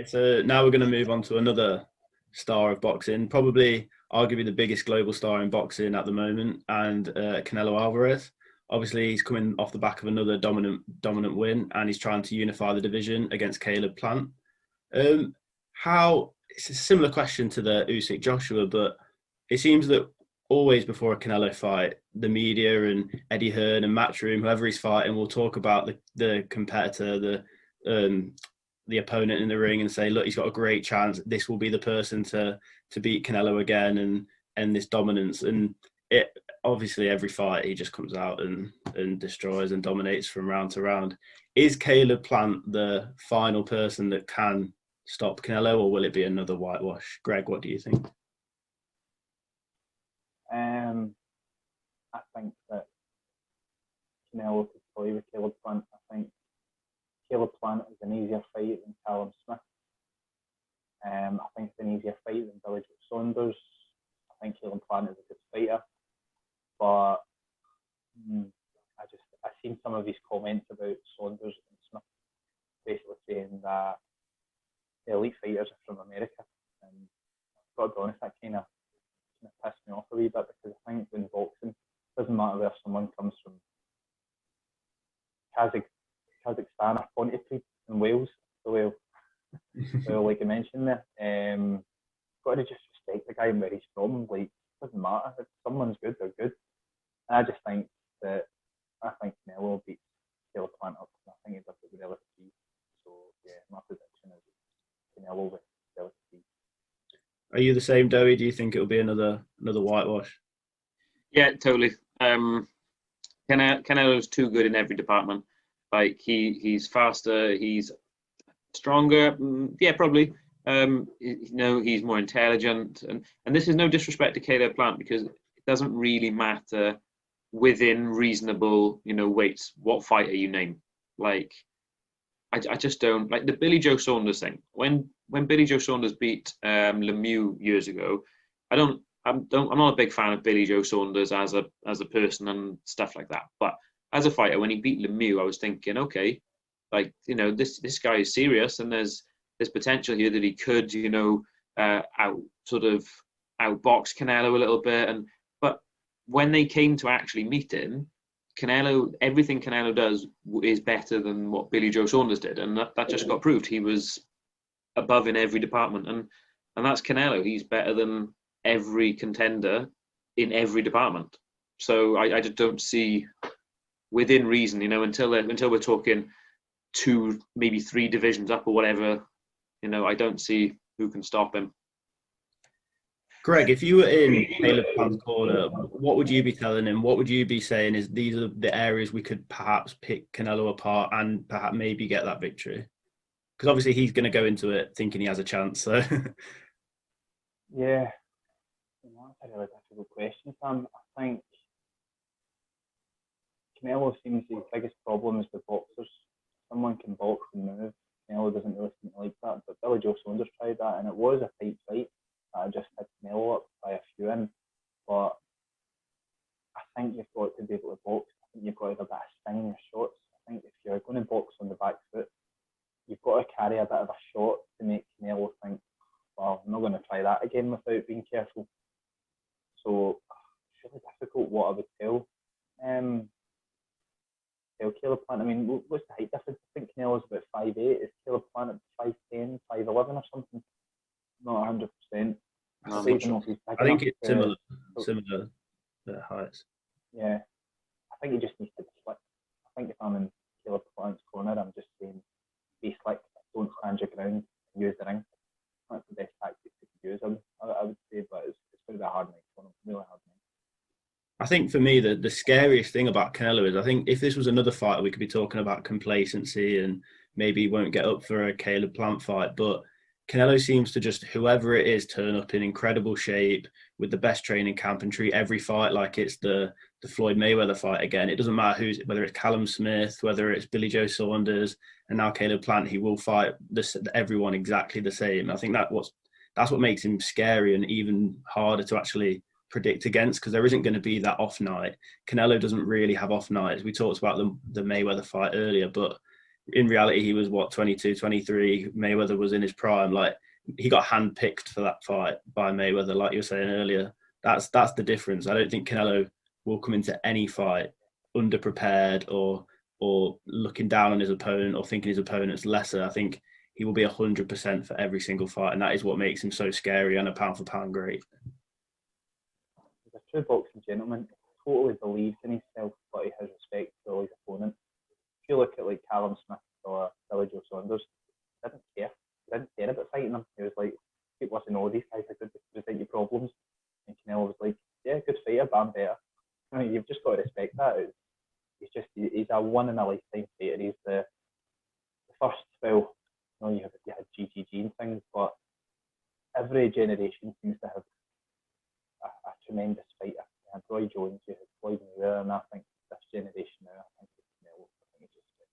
So now we're going to move on to another star of boxing, probably arguably the biggest global star in boxing at the moment, and Canelo Alvarez. Obviously, he's coming off the back of another dominant win, and he's trying to unify the division against Caleb Plant. How it's a similar question to the Usyk Joshua, but it seems that always before a Canelo fight, the media and Eddie Hearn and Matchroom, whoever he's fighting, will talk about the competitor, the opponent in the ring, and say, look, he's got a great chance. This will be the person to beat Canelo again and end this dominance. And it obviously every fight he just comes out and destroys and dominates from round to round. Is Caleb Plant the final person that can stop Canelo, or will it be another whitewash? Greg, what do you think? I think that Canelo could play with Caleb Plant. I think Caleb Plant is an easier fight than Callum Smith. I think it's an easier fight than Billy Joe Saunders. I think Caleb Plant is a good fighter, but I've seen some of his comments about Saunders and Smith, basically saying that the elite fighters are from America, and I've got to be honest, that kind of pissed me off a wee bit, because I think in boxing, it doesn't matter where someone comes from, Kazakhstan or Pontypridd in Wales, so like I mentioned there, got to just respect the guy and where he's from. Like, it doesn't matter, if someone's good, they're good. And I just think Canelo beats Caleb Plant up, and I think he does it with relative ease. So yeah, my prediction is Canelo with relative ease. Are you the same, Doey? Do you think it'll be another whitewash? Yeah, totally. Canelo's too good in every department. Like he's faster, he's stronger. Yeah, probably. He's more intelligent, and this is no disrespect to Caleb Plant, because it doesn't really matter within reasonable, weights what fighter you name. Like, I just don't like the Billy Joe Saunders thing. When Billy Joe Saunders beat Lemieux years ago, I'm not a big fan of Billy Joe Saunders as a person and stuff like that. But as a fighter, when he beat Lemieux, I was thinking, okay, like, this guy is serious, and there's potential here that he could, outbox Canelo a little bit. But when they came to actually meet him, everything Canelo does is better than what Billy Joe Saunders did, and that just got proved. He was above in every department, and that's Canelo. He's better than every contender in every department. So I just don't see, within reason, until we're talking 2, maybe 3 divisions up or whatever, I don't see who can stop him. Greg, if you were in Caleb Plant's corner, what would you be telling him? What would you be saying is these are the areas we could perhaps pick Canelo apart and perhaps maybe get that victory? Because obviously he's going to go into it thinking he has a chance. So yeah, that's a really difficult question, Sam. I think Canelo seems his biggest problem is the boxers. Someone can box and move. Canelo doesn't really seem to like that, but Billy Joe Saunders tried that, and it was a tight fight. I just had Canelo up by a few in, but I think you've got to be able to box. I think you've got to have a bit of sting in your shots. I think if you're going to box on the back foot, you've got to carry a bit of a shot to make Canelo think, well, I'm not going to try that again without being careful. So it's really difficult what I would tell Caleb Plant. I mean, what's the height difference? I think Canelo's about 5'8". Is Caleb Plant at 5'10", 5'11" or something? Not 100%. I think it's similar heights. Yeah, I think he just needs to be slick. I think if I'm in Caleb Plant's corner, I'm just saying, be slick, don't stand your ground, use the ring. That's the best tactic you could use, I would say, but it's going to be a hard night for him, really hard night. I think for me, the scariest thing about Canelo is, I think if this was another fighter, we could be talking about complacency and maybe he won't get up for a Caleb Plant fight, but Canelo seems to just, whoever it is, turn up in incredible shape with the best training camp and treat every fight like it's the Floyd Mayweather fight again. It doesn't matter whether it's Callum Smith, whether it's Billy Joe Saunders, and now Caleb Plant, he will fight everyone exactly the same. I think that's what makes him scary and even harder to actually predict against, because there isn't going to be that off night. Canelo doesn't really have off nights. We talked about the Mayweather fight earlier, but in reality, he was, what, 22, 23. Mayweather was in his prime. Like, he got handpicked for that fight by Mayweather, like you were saying earlier. That's the difference. I don't think Canelo will come into any fight underprepared or looking down on his opponent or thinking his opponent's lesser. I think he will be 100% for every single fight, and that is what makes him so scary and a pound for pound great. He's a true boxing gentleman. He totally believes in himself, but he has respect for all his opponents. If you look at like Callum Smith or Billy Joe Saunders, he didn't care. He didn't care about fighting them. He was like, people listen, oh, these guys are good, they present you problems. And Canelo was like, yeah, good fighter, but I'm better. I mean, you've just got to respect that. He's a one in a lifetime fighter. He's the first, well, you had GGG and things, but every generation seems to have a tremendous fighter. You had Roy Jones, you had Floyd Mayweather, and I think this generation now, I think it's Canelo. I think it's just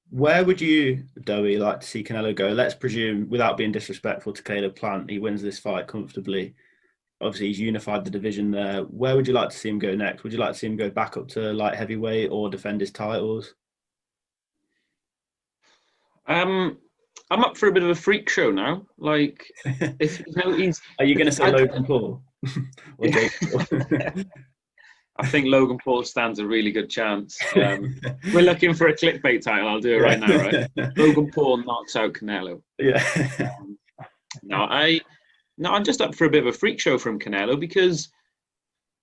Where would you, Doey, like to see Canelo go? Let's presume, without being disrespectful to Caleb Plant, he wins this fight comfortably. Obviously, he's unified the division there. Where would you like to see him go next? Would you like to see him go back up to light heavyweight or defend his titles? I'm up for a bit of a freak show now. Like, if he's. Are you going to say Logan Paul? Or Jake Paul? I think Logan Paul stands a really good chance. We're looking for a clickbait title. I'll do it right now, right? Logan Paul knocks out Canelo. Yeah. No, I'm just up for a bit of a freak show from Canelo because,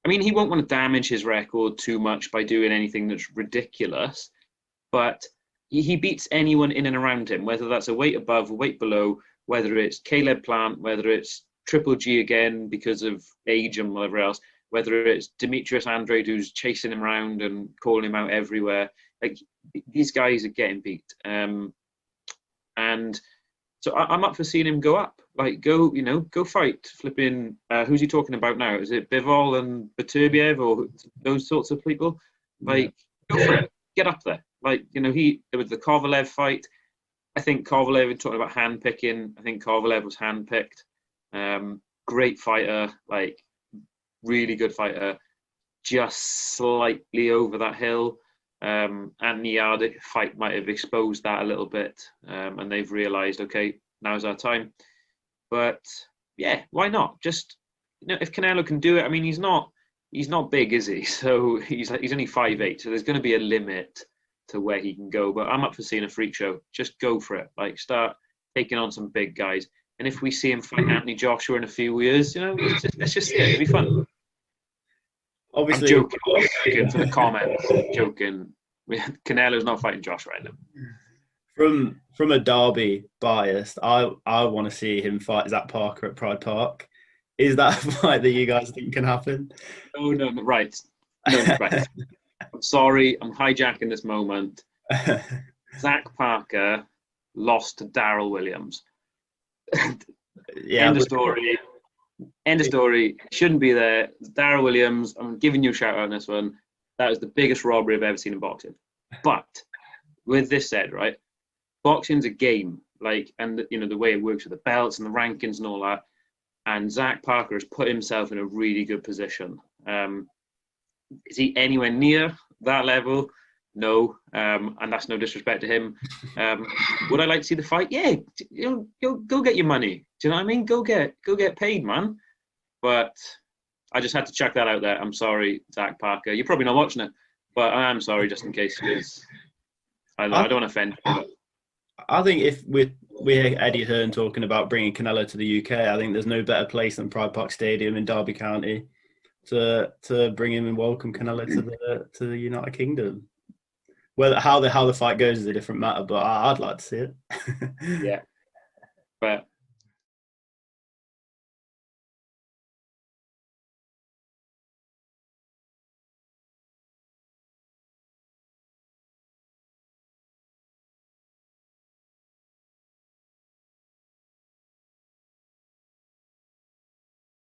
I mean, he won't want to damage his record too much by doing anything that's ridiculous, but he beats anyone in and around him, whether that's a weight above, a weight below, whether it's Caleb Plant, whether it's Triple G again because of age and whatever else, whether it's Demetrius Andrade who's chasing him around and calling him out everywhere. Like, these guys are getting beat. And so I'm up for seeing him go up. Like, go fight flipping, who's he talking about now? Is it Bivol and Beterbiev or those sorts of people? Like, go for it. Get up there. Like, there was the Kovalev fight. I think Kovalev, talking about handpicking, I think Kovalev was handpicked. Great fighter, like, really good fighter, just slightly over that hill. Anthony Yarde fight might have exposed that a little bit, and they've realised, okay, now's our time. But yeah, why not? Just if Canelo can do it, I mean, he's not big, is he? So he's only 5'8", so there's going to be a limit to where he can go. But I'm up for seeing a freak show. Just go for it. Like, start taking on some big guys. And if we see him fight Anthony Joshua in a few years, let's just see it. It'll be fun. Obviously, I'm joking for the comments. Joking. Canelo's not fighting Josh right now. From a Derby bias, I want to see him fight Zach Parker at Pride Park. Is that a fight that you guys think can happen? No, right. No, right. I'm sorry, I'm hijacking this moment. Zach Parker lost to Darrell Williams. Yeah, End of story. End of story. Shouldn't be there. Darrell Williams, I'm giving you a shout out on this one. That was the biggest robbery I've ever seen in boxing. But with this said, right, boxing's a game. Like, and the way it works with the belts and the rankings and all that. And Zach Parker has put himself in a really good position. Is he anywhere near that level? No, and that's no disrespect to him. Would I like to see the fight? Yeah, go get your money. Do you know what I mean? Go get paid, man. But I just had to chuck that out there. I'm sorry, Zach Parker. You're probably not watching it, but I am sorry just in case, because I don't want to offend you. But I think if we hear Eddie Hearn talking about bringing Canelo to the UK, I think there's no better place than Pride Park Stadium in Derby County to bring him and welcome Canelo to the United Kingdom. Well, how the fight goes is a different matter, but I'd like to see it. Yeah, but